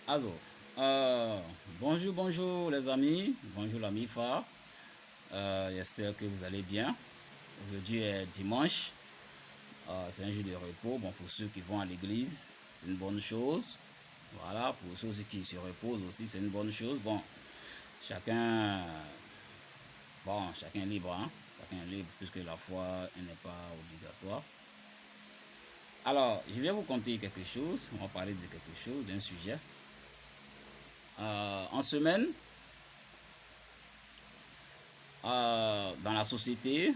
Also, bonjour les amis, bonjour l'ami Fa. J'espère que vous allez bien. Aujourd'hui est dimanche, c'est un jour de repos. Bon, pour ceux qui vont à l'église, c'est une bonne chose. Voilà, pour ceux aussi qui se reposent aussi, c'est une bonne chose. Bon, chacun, chacun est libre, hein. Chacun est libre puisque la foi n'est pas obligatoire. Alors, je vais vous conter quelque chose. On va parler de quelque chose, d'un sujet. En semaine, dans la société,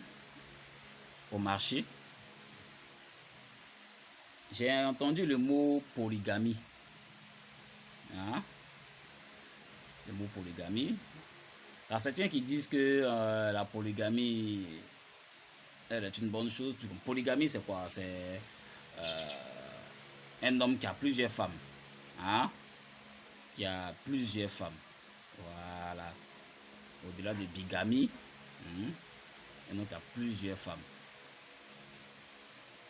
au marché, j'ai entendu le mot polygamie. Hein? Le mot polygamie. Il y a certains qui disent que la polygamie, elle est une bonne chose. Polygamie, c'est quoi? C'est un homme qui a plusieurs femmes. Hein? Qui a plusieurs femmes. Voilà. Au-delà de bigamie, un homme qui a plusieurs femmes.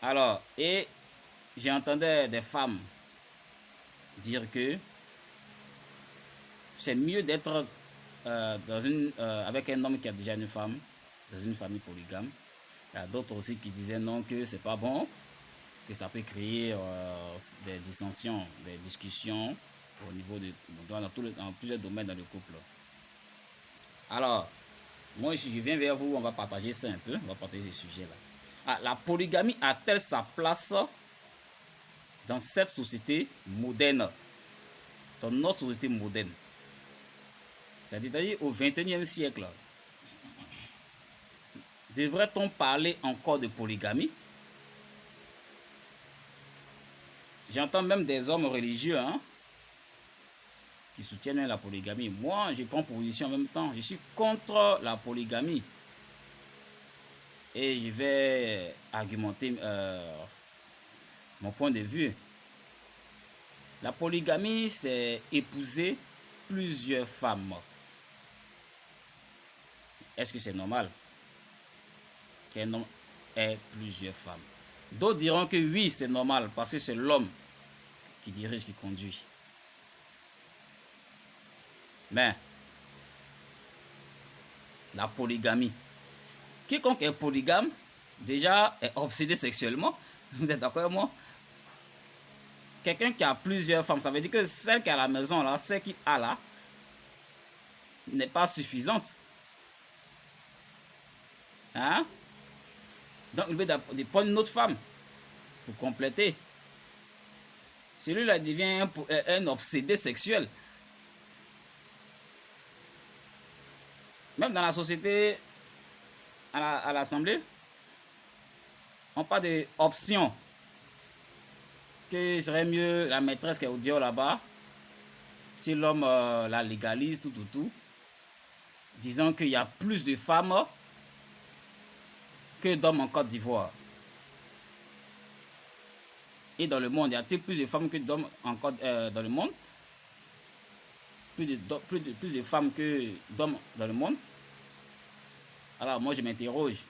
Alors, et j'ai entendu des femmes dire que c'est mieux d'être avec un homme qui a déjà une femme, dans une famille polygame. Il y a d'autres aussi qui disaient non, que c'est pas bon, que ça peut créer des dissensions, des discussions au niveau dans plusieurs domaines dans le couple. Alors, moi je viens vers vous, on va partager ça un peu, on va partager ce sujet-là. La polygamie a-t-elle sa place dans cette société moderne, dans notre société moderne? C'est-à-dire au XXIe siècle, devrait-on parler encore de polygamie? J'entends même des hommes religieux qui soutiennent la polygamie. Moi, je prends position en même temps. Je suis contre la polygamie. Et je vais argumenter mon point de vue. La polygamie, c'est épouser plusieurs femmes. Est-ce que c'est normal qu'un homme ait plusieurs femmes? D'autres diront que oui, c'est normal parce que c'est l'homme qui dirige, qui conduit. Mais la polygamie, quiconque est polygame, déjà est obsédé sexuellement. Vous êtes d'accord avec moi? Quelqu'un qui a plusieurs femmes, ça veut dire que celle qui est à la maison, là, celle qui a là, n'est pas suffisante. Hein? Donc il veut prendre une autre femme pour compléter. Celui-là devient un obsédé sexuel. Même dans la société, à l'Assemblée, on parle d'options. Que serait mieux la maîtresse qui est au Dieu là-bas, si l'homme la légalise, tout. Disant qu'il y a plus de femmes que d'hommes en Côte d'Ivoire. Et dans le monde, y a-t-il plus de femmes que d'hommes dans le monde? Plus de femmes que d'hommes dans le monde? Alors moi je m'interroge.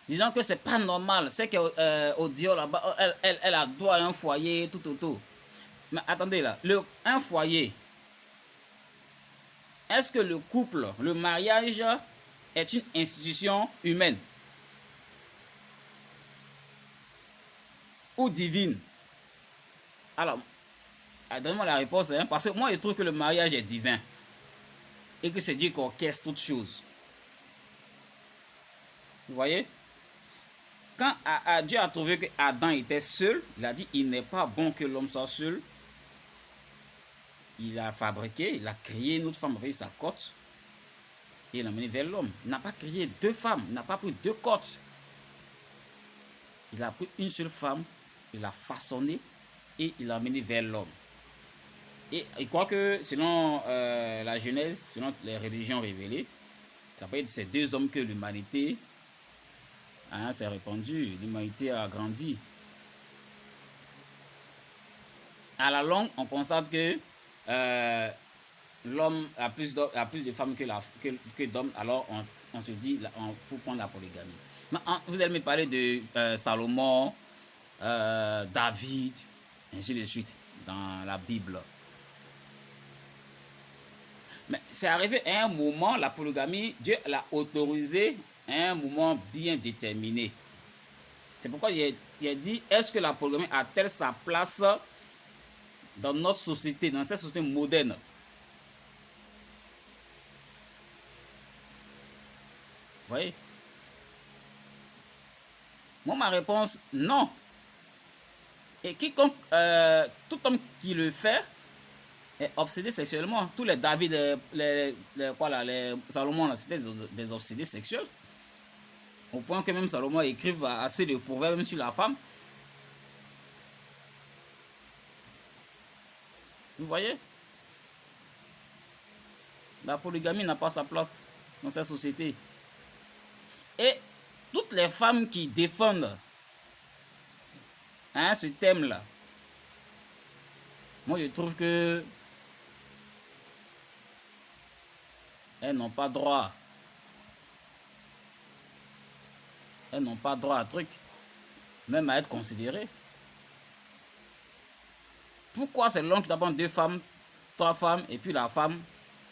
Disons que c'est pas normal, c'est qu'au Dieu là-bas, elle a droit à un foyer, tout. Mais attendez là, un foyer, est-ce que le couple, le mariage est une institution humaine ou divine? Alors, donne-moi la réponse, parce que moi je trouve que le mariage est divin et que c'est Dieu qui orchestre toutes choses. Vous voyez? Quand Dieu a trouvé que Adam était seul, il a dit il n'est pas bon que l'homme soit seul. Il a fabriqué, il a créé une autre femme avec sa côte et il l'a amené vers l'homme. Il n'a pas créé deux femmes, il n'a pas pris deux côtes. Il a pris une seule femme, il l'a façonnée et il l'a amené vers l'homme. Et il croit que selon la Genèse, selon les religions révélées, ça peut être ces deux hommes que l'humanité s'est répandue, l'humanité a grandi. À la longue, on constate que l'homme a plus de femmes que d'hommes, alors on se dit, on peut prendre la polygamie. Mais, vous allez me parler de Salomon, David, ainsi de suite. dans la Bible. Mais c'est arrivé à un moment, la polygamie, Dieu l'a autorisée à un moment bien déterminé. C'est pourquoi il a dit, est-ce que la polygamie a-t-elle sa place dans notre société, dans cette société moderne? Vous voyez? Moi, ma réponse, non. Et quiconque, tout homme qui le fait est obsédé sexuellement. Tous les David, les Salomon, c'était des obsédés sexuels. Au point que même Salomon écrive assez de proverbes même sur la femme. Vous voyez? La polygamie n'a pas sa place dans cette société. Et toutes les femmes qui défendent ce thème-là, moi je trouve que elles n'ont pas droit. Elles n'ont pas droit à truc, même à être considérées. Pourquoi c'est l'homme qui doit prendre 2 femmes, 3 femmes, et puis la femme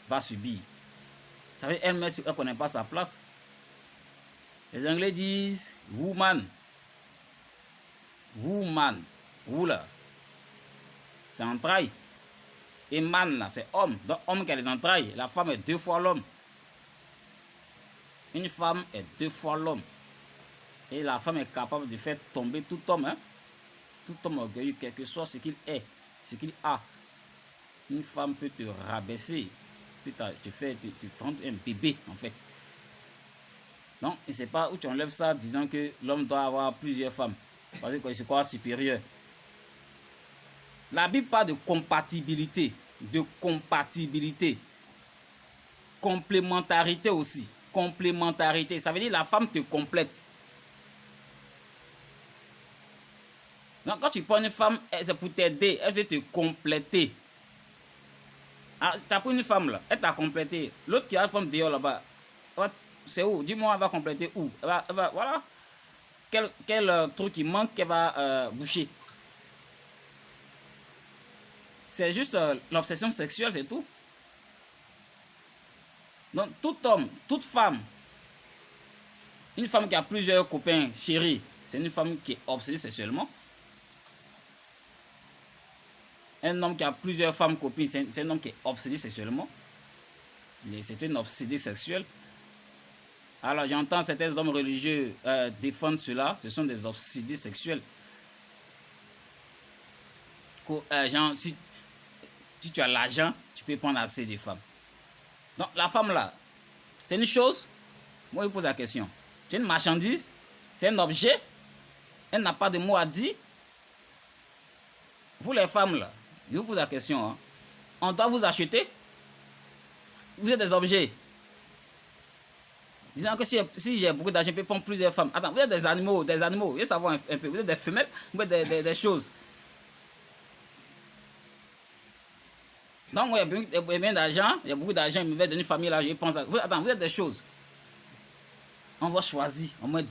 va subir? Ça veut dire elle ne connaît pas sa place. Les Anglais disent woman. Woman. Woula. C'est entrailles. Et man là, c'est homme. Donc homme qui a les entrailles. La femme est 2 fois l'homme. Une femme est 2 fois l'homme. Et la femme est capable de faire tomber tout homme. Hein? Tout homme orgueilleux, quel que soit ce qu'il est, ce qu'il a. Une femme peut te rabaisser. Peut te faire un bébé en fait. Donc, et c'est pas où tu enlèves ça disant que l'homme doit avoir plusieurs femmes. Parce que c'est quoi supérieur? La Bible parle de compatibilité. De compatibilité. Complémentarité aussi. Complémentarité. Ça veut dire la femme te complète. Donc, quand tu prends une femme, c'est pour t'aider. Elle veut te compléter. Ah, tu as pris une femme là. Elle t'a complété. L'autre qui a prendre dehors là-bas. C'est où? Dis-moi, elle va compléter où? Voilà. Quel truc qui manque qu'elle va boucher. C'est juste l'obsession sexuelle, c'est tout. Donc, tout homme, toute femme, une femme qui a plusieurs copains chéris, c'est une femme qui est obsédée sexuellement. Un homme qui a plusieurs femmes copines, c'est un homme qui est obsédé sexuellement. Mais c'est une obsédée sexuelle. Alors j'entends certains hommes religieux défendre cela. Ce sont des obsédés sexuels. Genre, si tu as l'argent, tu peux prendre assez de femmes. Donc la femme là, c'est une chose. Moi je pose la question. C'est une marchandise. C'est un objet. Elle n'a pas de mot à dire. Vous les femmes là, je vous pose la question. Hein. On doit vous acheter. Vous êtes des objets. Disant que si j'ai beaucoup d'argent, je peux prendre plusieurs femmes. Attends, vous êtes des animaux. Vous voulez savoir un peu. Vous êtes des femelles, vous êtes des choses. Donc, moi, il y a bien d'argent, il y a beaucoup d'argent, il me veut d'une famille là, je pense à... Attends, vous êtes des choses. On va choisir au moins 2